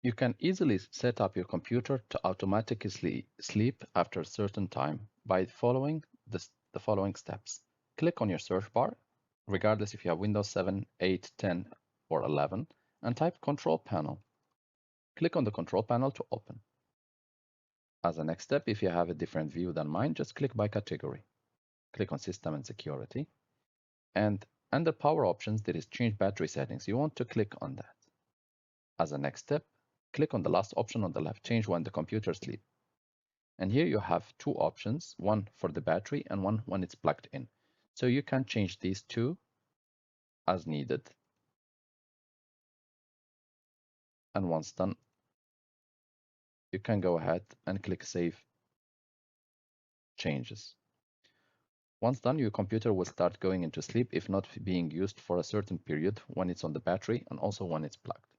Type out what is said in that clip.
You can easily set up your computer to automatically sleep after a certain time by following the following steps. Click on your search bar, regardless if you have Windows 7, 8, 10, or 11, and type Control Panel. Click on the Control Panel to open. As a next step, if you have a different view than mine, just click by category. Click on System and Security. And under Power Options, there is Change Battery Settings. You want to click on that. As a next step, click on the last option on the left, Change when the computer sleeps. And here you have two options, one for the battery and one when it's plugged in. So you can change these two as needed. And once done, you can go ahead and click Save Changes. Once done, your computer will start going into sleep if not being used for a certain period when it's on the battery and also when it's plugged.